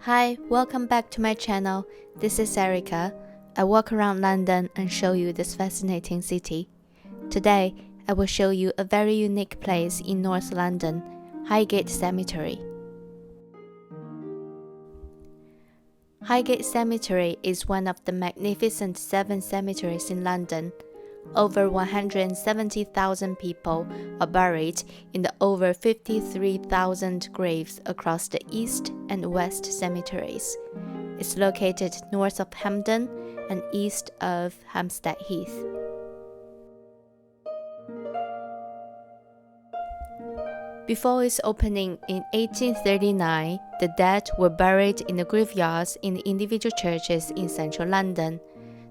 Hi, welcome back to my channel. This is Erica. I walk around London and show you this fascinating city. Today, I will show you a very unique place in North London, Highgate Cemetery. Highgate Cemetery is one of the magnificent 7 cemeteries in London. Over 170,000 people are buried in the over 53,000 graves across the East and West cemeteries. It's located north of Hampden and east of Hampstead Heath. Before its opening in 1839, the dead were buried in the graveyards in the individual churches in central London.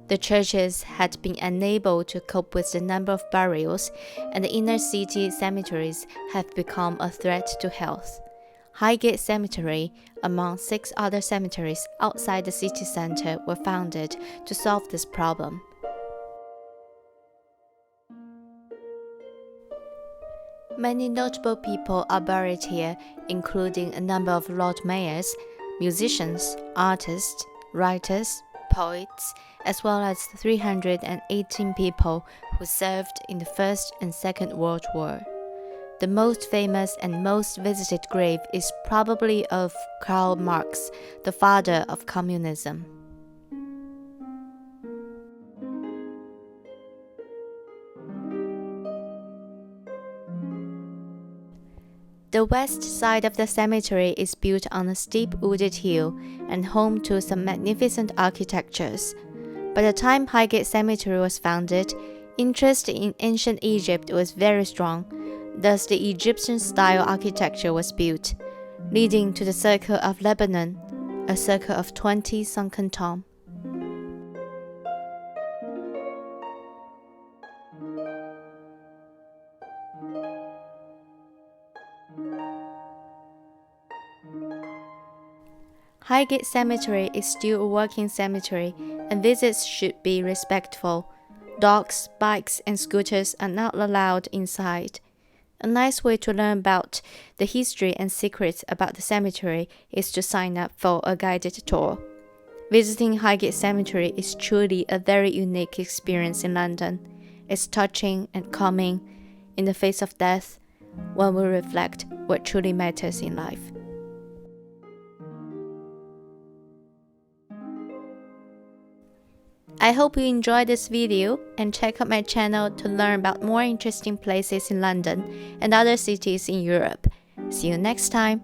The churches had been unable to cope with the number of burials, and the inner city cemeteries have become a threat to health. Highgate Cemetery, among 6 other cemeteries outside the city centre, were founded to solve this problem. Many notable people are buried here, including a number of Lord Mayors, musicians, artists, writers, poets, as well as 318 people who served in the First and Second World War. The most famous and most visited grave is probably of Karl Marx, the father of communism. The west side of the cemetery is built on a steep wooded hill and home to some magnificent architectures. By the time Highgate Cemetery was founded, interest in ancient Egypt was very strong, thus the Egyptian-style architecture was built, leading to the Circle of Lebanon, a circle of 20 sunken tombs. Highgate Cemetery is still a working cemetery, and visits should be respectful. Dogs, bikes, and scooters are not allowed inside. A nice way to learn about the history and secrets about the cemetery is to sign up for a guided tour. Visiting Highgate Cemetery is truly a very unique experience in London. It's touching and calming. In the face of death, one will reflect what truly matters in life. I hope you enjoyed this video and check out my channel to learn about more interesting places in London and other cities in Europe. See you next time!